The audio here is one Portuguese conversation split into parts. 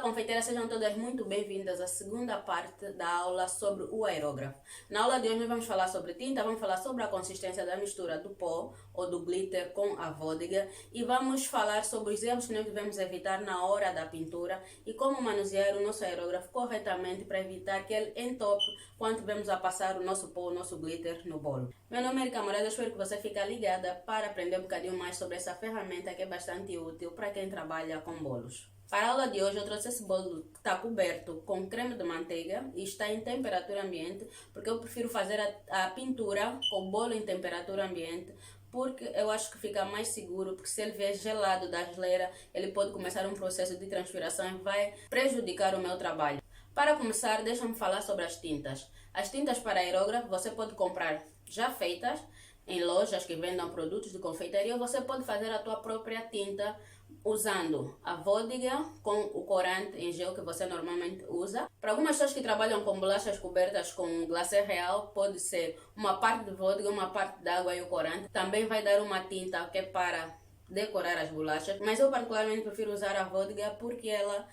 confeiteira, sejam todas muito bem-vindas à segunda parte da aula sobre o aerógrafo. Na aula de hoje nós vamos falar sobre tinta, vamos falar sobre a consistência da mistura do pó ou do glitter com a vôdega e vamos falar sobre os erros que nós devemos evitar na hora da pintura e como manusear o nosso aerógrafo corretamente para evitar que ele entope quando estivermos a passar o nosso pó, o nosso glitter no bolo. Meu nome é Erika Moraes, espero que você fique ligada para aprender um bocadinho mais sobre essa ferramenta que é bastante útil para quem trabalha com bolos. Para a aula de hoje eu trouxe esse bolo que está coberto com creme de manteiga e está em temperatura ambiente, porque eu prefiro fazer a pintura com o bolo em temperatura ambiente, porque eu acho que fica mais seguro, porque se ele vier gelado da geleira, ele pode começar um processo de transpiração e vai prejudicar o meu trabalho. Para começar, deixa-me falar sobre as tintas. As tintas para aerógrafo você pode comprar já feitas em lojas que vendam produtos de confeitaria, ou você pode fazer a tua própria tinta usando a vôdega com o corante em gel que você normalmente usa. Para algumas pessoas que trabalham com bolachas cobertas com glacê real, pode ser uma parte de vôdega, uma parte de água e o corante. Também vai dar uma tinta que é para decorar as bolachas, mas eu particularmente prefiro usar a vôdega porque ela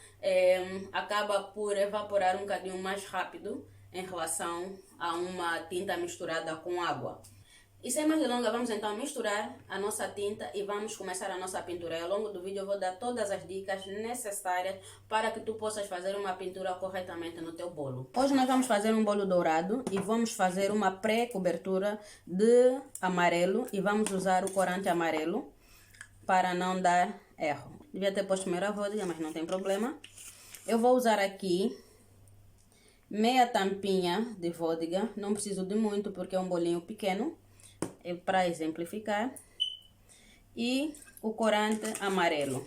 acaba por evaporar um bocadinho mais rápido em relação a uma tinta misturada com água. E sem mais delongas, vamos então misturar a nossa tinta e vamos começar a nossa pintura. E ao longo do vídeo eu vou dar todas as dicas necessárias para que tu possas fazer uma pintura corretamente no teu bolo. Hoje nós vamos fazer um bolo dourado e vamos fazer uma pré-cobertura de amarelo e vamos usar o corante amarelo para não dar erro. Devia ter posto primeiro a vôdega, mas não tem problema. Eu vou usar aqui meia tampinha de vôdega, não preciso de muito porque é um bolinho pequeno. É para exemplificar, e o corante amarelo,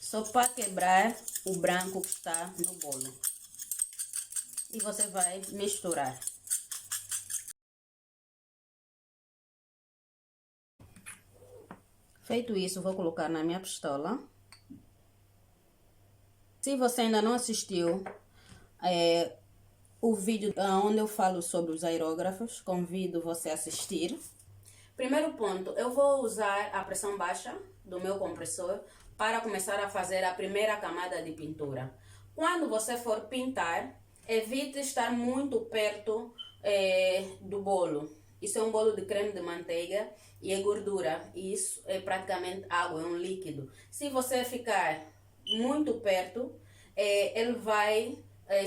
só para quebrar o branco que está no bolo, e você vai misturar. Feito isso, vou colocar na minha pistola. Se você ainda não assistiu o vídeo onde eu falo sobre os aerógrafos, convido você a assistir. Primeiro ponto, eu vou usar a pressão baixa do meu compressor para começar a fazer a primeira camada de pintura. Quando você for pintar, evite estar muito perto do bolo. Isso é um bolo de creme de manteiga e é gordura, e isso é praticamente água, é um líquido. Se você ficar muito perto, ele vai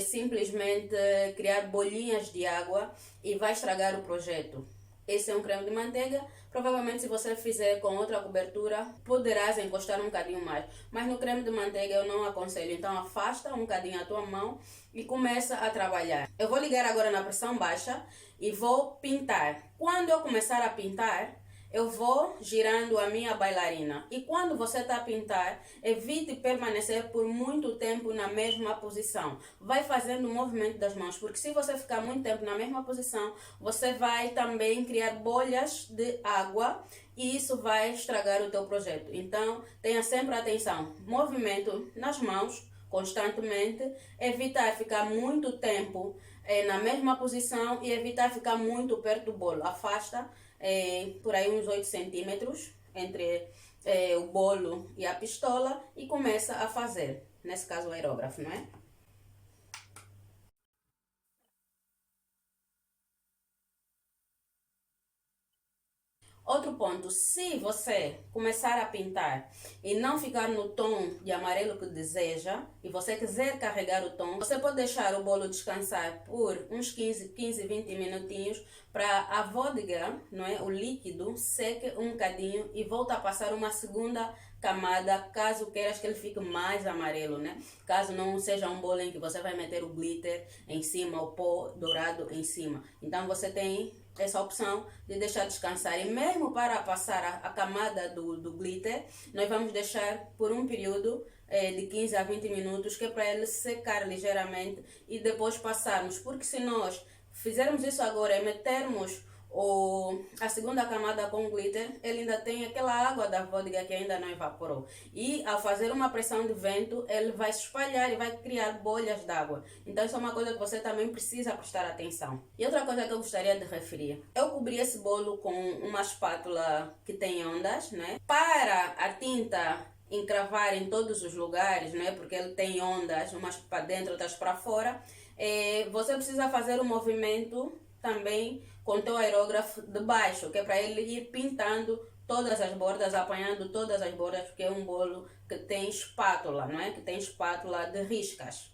simplesmente criar bolinhas de água e vai estragar o projeto. Esse é um creme de manteiga, provavelmente se você fizer com outra cobertura, poderás encostar um bocadinho mais. Mas no creme de manteiga eu não aconselho, então afasta um bocadinho a tua mão e começa a trabalhar. Eu vou ligar agora na pressão baixa e vou pintar. Quando eu começar a pintar, eu vou girando a minha bailarina. E quando você está a pintar, evite permanecer por muito tempo na mesma posição. Vai fazendo o movimento das mãos, porque se você ficar muito tempo na mesma posição, você vai também criar bolhas de água e isso vai estragar o teu projeto. Então, tenha sempre atenção. Movimento nas mãos constantemente, evitar ficar muito tempo na mesma posição e evitar ficar muito perto do bolo. Afasta por aí uns 8 centímetros entre o bolo e a pistola e começa a fazer, nesse caso o aerógrafo, não é? Outro ponto, se você começar a pintar e não ficar no tom de amarelo que deseja e você quiser carregar o tom, você pode deixar o bolo descansar por uns 15, 20 minutinhos para a vôdega, não é, o líquido, seque um bocadinho e volta a passar uma segunda camada, caso queiras que ele fique mais amarelo, né? Caso não seja um bolo em que você vai meter o glitter em cima, o pó dourado em cima. Então você tem essa opção de deixar descansar. E mesmo para passar a camada do glitter, nós vamos deixar por um período de 15 a 20 minutos, que é para ele secar ligeiramente e depois passarmos. Porque se nós fizermos isso agora e metermos a segunda camada com glitter, ele ainda tem aquela água da vôdega que ainda não evaporou. E ao fazer uma pressão de vento, ele vai se espalhar e vai criar bolhas d'água. Então isso é uma coisa que você também precisa prestar atenção. E outra coisa que eu gostaria de referir. Eu cobri esse bolo com uma espátula que tem ondas, né? Para a tinta encravar em todos os lugares, né? Porque ele tem ondas, umas para dentro, outras para fora. Você precisa fazer o movimento também com o teu aerógrafo de baixo, que é para ele ir pintando todas as bordas, apanhando todas as bordas, porque é um bolo que tem espátula, não é? Que tem espátula de riscas.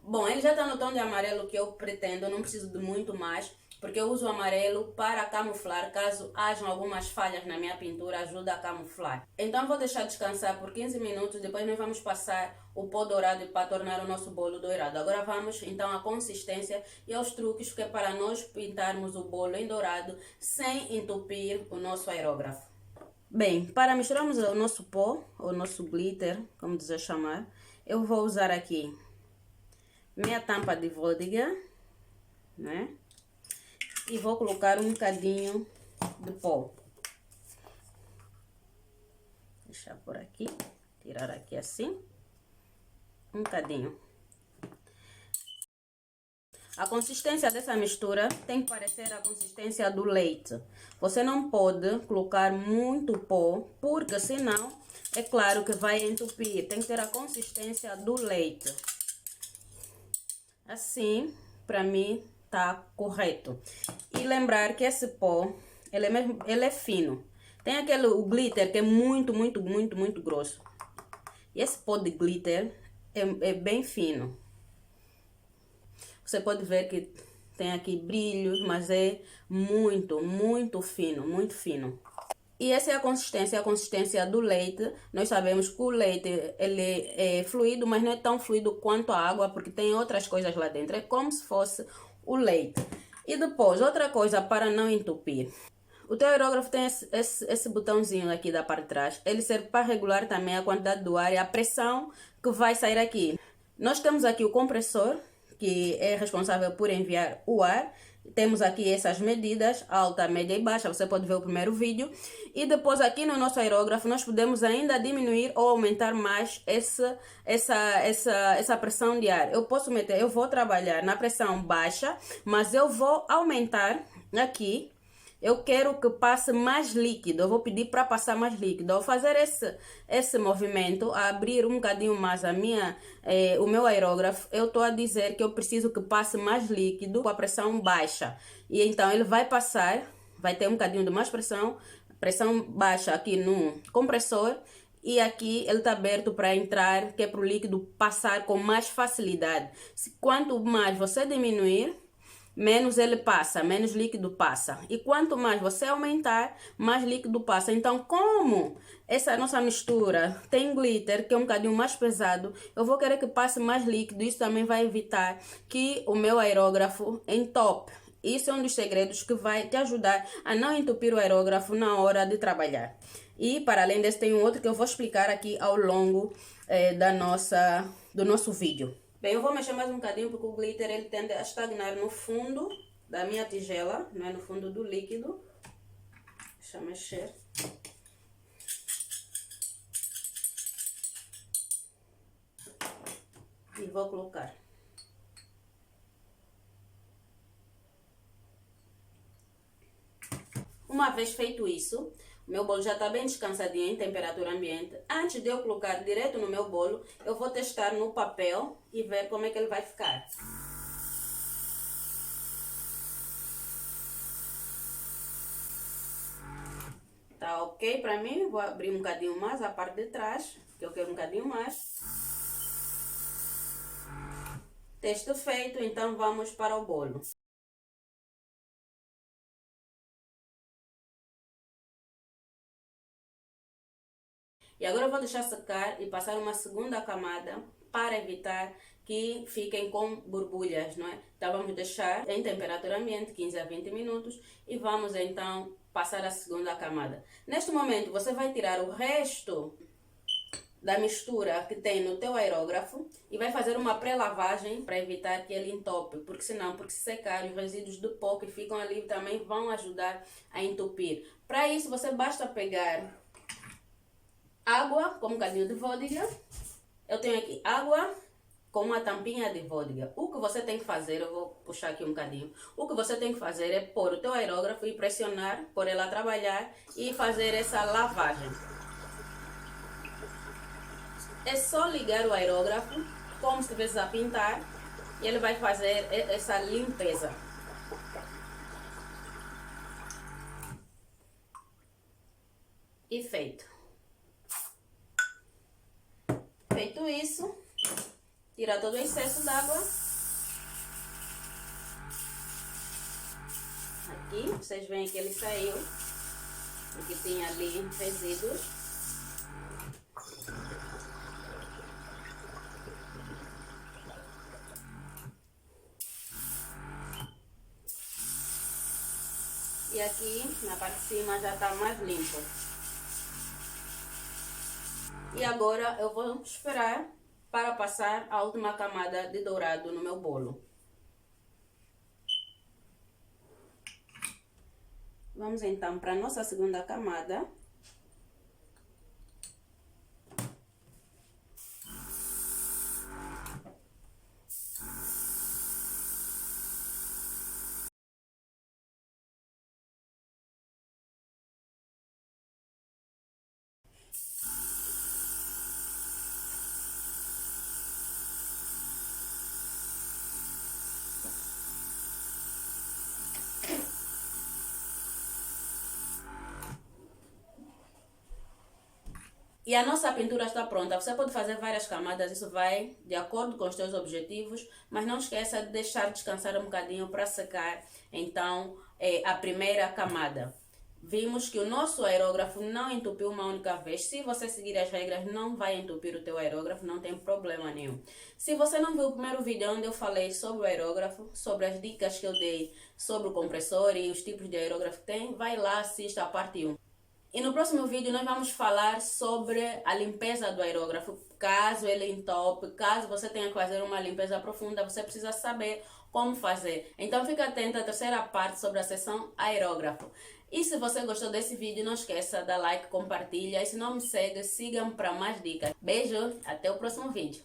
Bom, ele já está no tom de amarelo que eu pretendo, não preciso de muito mais, porque eu uso o amarelo para camuflar, caso hajam algumas falhas na minha pintura, ajuda a camuflar. Então vou deixar descansar por 15 minutos, depois nós vamos passar o pó dourado para tornar o nosso bolo dourado. Agora vamos então à consistência e aos truques, que é para nós pintarmos o bolo em dourado sem entupir o nosso aerógrafo. Bem, para misturarmos o nosso pó, o nosso glitter, como dizer chamar, eu vou usar aqui minha tampa de vodka, né? E vou colocar um bocadinho de pó. Deixar por aqui, tirar aqui assim, um bocadinho. A consistência dessa mistura tem que parecer a consistência do leite. Você não pode colocar muito pó, porque senão, é claro que vai entupir. Tem que ter a consistência do leite. Assim, para mim, tá correto. E lembrar que esse pó, ele é fino. Tem o glitter que é muito grosso. E esse pó de glitter é bem fino. Você pode ver que tem aqui brilhos, mas é muito fino, muito fino. E essa é a consistência do leite. Nós sabemos que o leite ele é fluido, mas não é tão fluido quanto a água, porque tem outras coisas lá dentro. É como se fosse o leite. E depois, outra coisa para não entupir. O teu aerógrafo tem esse botãozinho aqui da parte de trás. Ele serve para regular também a quantidade do ar e a pressão que vai sair aqui. Nós temos aqui o compressor, que é responsável por enviar o ar. Temos aqui essas medidas, alta, média e baixa, você pode ver o primeiro vídeo. E depois aqui no nosso aerógrafo nós podemos ainda diminuir ou aumentar mais essa pressão de ar. Eu vou trabalhar na pressão baixa, mas eu vou aumentar aqui. Eu quero que passe mais líquido, eu vou pedir para passar mais líquido. Ao fazer esse movimento, a abrir um bocadinho mais o meu aerógrafo, eu estou a dizer que eu preciso que passe mais líquido com a pressão baixa. E então ele vai passar, vai ter um bocadinho de mais pressão baixa aqui no compressor. E aqui ele está aberto para entrar, que é para o líquido passar com mais facilidade. Quanto mais você diminuir, menos ele passa, menos líquido passa. E quanto mais você aumentar, mais líquido passa. Então, como essa nossa mistura tem glitter, que é um bocadinho mais pesado, eu vou querer que passe mais líquido. Isso também vai evitar que o meu aerógrafo entope. Isso é um dos segredos que vai te ajudar a não entupir o aerógrafo na hora de trabalhar. E, para além desse, tem um outro que eu vou explicar aqui ao longo do nosso vídeo. Bem, eu vou mexer mais um bocadinho, porque o glitter ele tende a estagnar no fundo da minha tigela, né? No fundo do líquido. Deixa eu mexer. E vou colocar. Uma vez feito isso, o meu bolo já está bem descansadinho em temperatura ambiente. Antes de eu colocar direto no meu bolo, eu vou testar no papel e ver como é que ele vai ficar. Tá ok para mim? Vou abrir um bocadinho mais a parte de trás, que eu quero um bocadinho mais. Teste feito, então vamos para o bolo. E agora eu vou deixar secar e passar uma segunda camada para evitar que fiquem com borbulhas, não é? Então vamos deixar em temperatura ambiente 15 a 20 minutos e vamos então passar a segunda camada. Neste momento você vai tirar o resto da mistura que tem no teu aerógrafo e vai fazer uma pré-lavagem para evitar que ele entope, porque senão, porque se secar, os resíduos de pó que ficam ali também vão ajudar a entupir. Para isso você basta pegar água com um bocadinho de vodka. Eu tenho aqui água com uma tampinha de vodka. O que você tem que fazer, eu vou puxar aqui um bocadinho. O que você tem que fazer é pôr o teu aerógrafo e pressionar, pôr ela a trabalhar e fazer essa lavagem. É só ligar o aerógrafo, como se estivesse a pintar, e ele vai fazer essa limpeza. E feito. Feito isso, tira todo o excesso d'água. Aqui, vocês veem que ele saiu, porque tinha ali resíduos. E aqui, na parte de cima, já está mais limpo. E agora eu vou esperar para passar a última camada de dourado no meu bolo. Vamos então para a nossa segunda camada. E a nossa pintura está pronta. Você pode fazer várias camadas, isso vai de acordo com os seus objetivos, mas não esqueça de deixar descansar um bocadinho para secar, então, a primeira camada. Vimos que o nosso aerógrafo não entupiu uma única vez. Se você seguir as regras, não vai entupir o teu aerógrafo, não tem problema nenhum. Se você não viu o primeiro vídeo onde eu falei sobre o aerógrafo, sobre as dicas que eu dei sobre o compressor e os tipos de aerógrafo que tem, vai lá, assista a parte 1. E no próximo vídeo nós vamos falar sobre a limpeza do aerógrafo. Caso ele entope, caso você tenha que fazer uma limpeza profunda, você precisa saber como fazer. Então fica atento à terceira parte sobre a seção aerógrafo. E se você gostou desse vídeo, não esqueça de dar like, compartilha. E se não me segue, siga-me para mais dicas. Beijo, até o próximo vídeo.